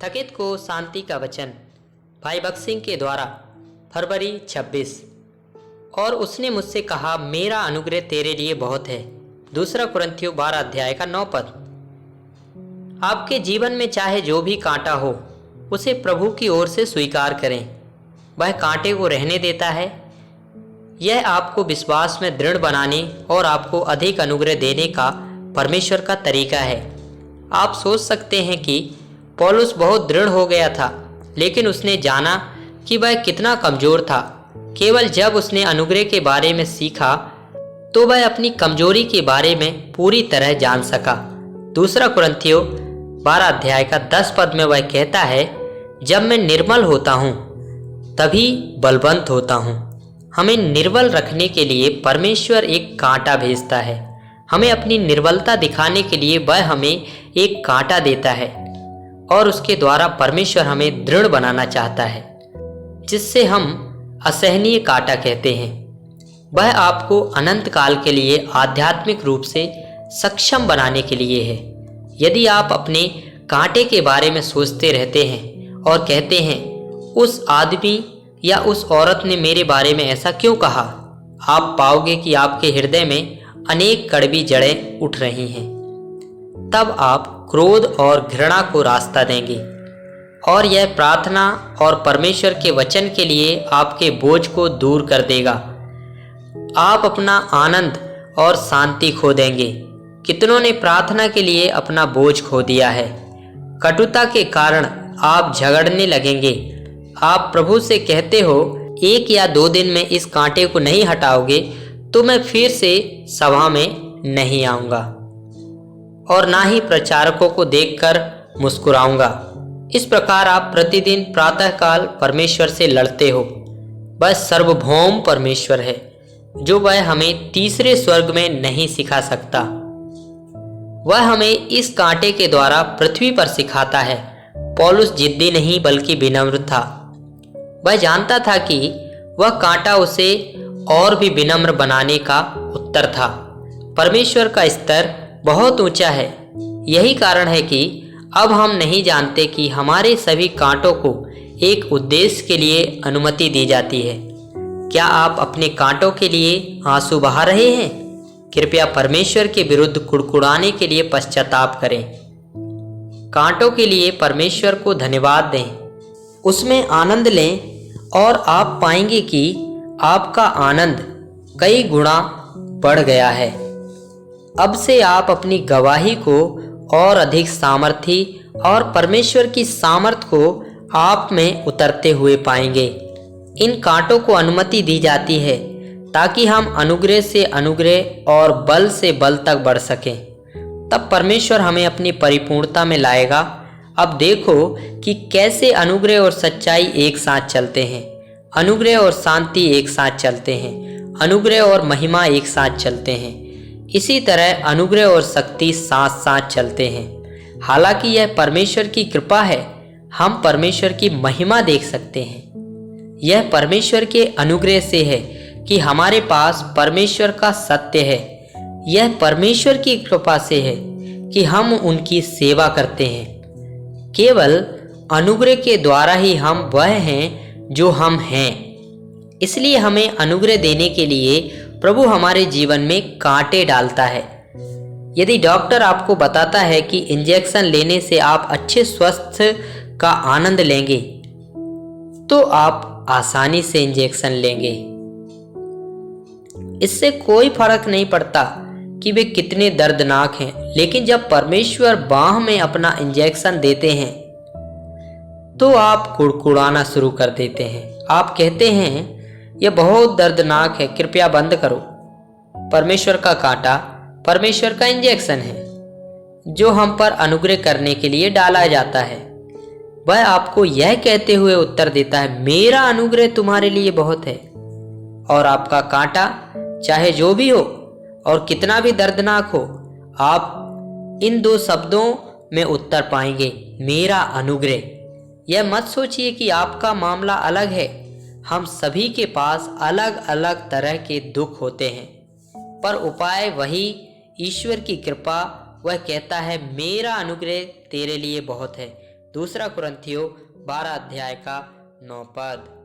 थकित को शांति का वचन, भाई भगत सिंह के द्वारा, फरवरी 26। और उसने मुझसे कहा, मेरा अनुग्रह तेरे लिए बहुत है। दूसरा कुरिन्थियों 12 अध्याय का 9 पद। आपके जीवन में चाहे जो भी कांटा हो, उसे प्रभु की ओर से स्वीकार करें। वह कांटे को रहने देता है। यह आपको विश्वास में दृढ़ बनाने और आपको अधिक अनुग्रह देने का परमेश्वर का तरीका है। आप सोच सकते हैं कि पौलुस बहुत दृढ़ हो गया था, लेकिन उसने जाना कि वह कितना कमजोर था। केवल जब उसने अनुग्रह के बारे में सीखा तो वह अपनी कमजोरी के बारे में पूरी तरह जान सका। दूसरा कुरिन्थियों 12 अध्याय का 10 पद में वह कहता है, जब मैं निर्मल होता हूँ तभी बलवंत होता हूँ। हमें निर्बल रखने के लिए परमेश्वर एक कांटा भेजता है। हमें अपनी निर्बलता दिखाने के लिए वह हमें एक कांटा देता है और उसके द्वारा परमेश्वर हमें दृढ़ बनाना चाहता है, जिससे हम असहनीय कांटा कहते हैं। वह आपको अनंत काल के लिए आध्यात्मिक रूप से सक्षम बनाने के लिए है। यदि आप अपने कांटे के बारे में सोचते रहते हैं और कहते हैं, उस आदमी या उस औरत ने मेरे बारे में ऐसा क्यों कहा, आप पाओगे कि आपके हृदय में अनेक कड़वी जड़ें उठ रही हैं। तब आप क्रोध और घृणा को रास्ता देंगे और यह प्रार्थना और परमेश्वर के वचन के लिए आपके बोझ को दूर कर देगा। आप अपना आनंद और शांति खो देंगे। कितनों ने प्रार्थना के लिए अपना बोझ खो दिया है। कटुता के कारण आप झगड़ने लगेंगे। आप प्रभु से कहते हो, 1 या 2 दिन में इस कांटे को नहीं हटाओगे तो मैं फिर से सभा में नहीं आऊंगा और ना ही प्रचारकों को देखकर मुस्कुराऊंगा। इस प्रकार आप प्रतिदिन प्रातःकाल परमेश्वर से लड़ते हो। वह सर्वभौम परमेश्वर है, जो वह हमें तीसरे स्वर्ग में नहीं सिखा सकता। वह हमें इस कांटे के द्वारा पृथ्वी पर सिखाता है। पौलुस जिद्दी नहीं बल्कि विनम्र था। वह जानता था कि वह कांटा उसे और भी विनम्र बनाने का उत्तर था। परमेश्वर का स्तर बहुत ऊंचा है। यही कारण है कि अब हम नहीं जानते कि हमारे सभी कांटों को एक उद्देश्य के लिए अनुमति दी जाती है। क्या आप अपने कांटों के लिए आंसू बहा रहे हैं? कृपया परमेश्वर के विरुद्ध कुड़कुड़ाने के लिए पश्चाताप करें। कांटों के लिए परमेश्वर को धन्यवाद दें, उसमें आनंद लें और आप पाएंगे कि आपका आनंद कई गुना बढ़ गया है। अब से आप अपनी गवाही को और अधिक सामर्थी और परमेश्वर की सामर्थ को आप में उतरते हुए पाएंगे। इन कांटों को अनुमति दी जाती है ताकि हम अनुग्रह से अनुग्रह और बल से बल तक बढ़ सकें। तब परमेश्वर हमें अपनी परिपूर्णता में लाएगा। अब देखो कि कैसे अनुग्रह और सच्चाई एक साथ चलते हैं, अनुग्रह और शांति एक साथ चलते हैं, अनुग्रह और महिमा एक साथ चलते हैं। इसी तरह अनुग्रह और शक्ति साथ साथ चलते हैं। हालांकि यह परमेश्वर की कृपा है, हम परमेश्वर की महिमा देख सकते हैं। यह परमेश्वर के अनुग्रह से है कि हमारे पास परमेश्वर का सत्य है। यह परमेश्वर की कृपा से है कि हम उनकी सेवा करते हैं। केवल अनुग्रह के द्वारा ही हम वह हैं जो हम हैं। इसलिए हमें अनुग्रह देने के लिए प्रभु हमारे जीवन में कांटे डालता है। यदि डॉक्टर आपको बताता है कि इंजेक्शन लेने से आप अच्छे स्वास्थ्य का आनंद लेंगे, तो आप आसानी से इंजेक्शन लेंगे। इससे कोई फर्क नहीं पड़ता कि वे कितने दर्दनाक हैं, लेकिन जब परमेश्वर बाह में अपना इंजेक्शन देते हैं तो आप कुड़कुड़ाना शुरू कर देते हैं। आप कहते हैं, यह बहुत दर्दनाक है, कृपया बंद करो। परमेश्वर का कांटा परमेश्वर का इंजेक्शन है जो हम पर अनुग्रह करने के लिए डाला जाता है। वह आपको यह कहते हुए उत्तर देता है, मेरा अनुग्रह तुम्हारे लिए बहुत है। और आपका कांटा चाहे जो भी हो और कितना भी दर्दनाक हो, आप इन 2 शब्दों में उत्तर पाएंगे, मेरा अनुग्रह। यह मत सोचिए कि आपका मामला अलग है। हम सभी के पास अलग अलग तरह के दुख होते हैं, पर उपाय वही, ईश्वर की कृपा। वह कहता है, मेरा अनुग्रह तेरे लिए बहुत है। दूसरा कुरिन्थियों 12 अध्याय का 9 पद।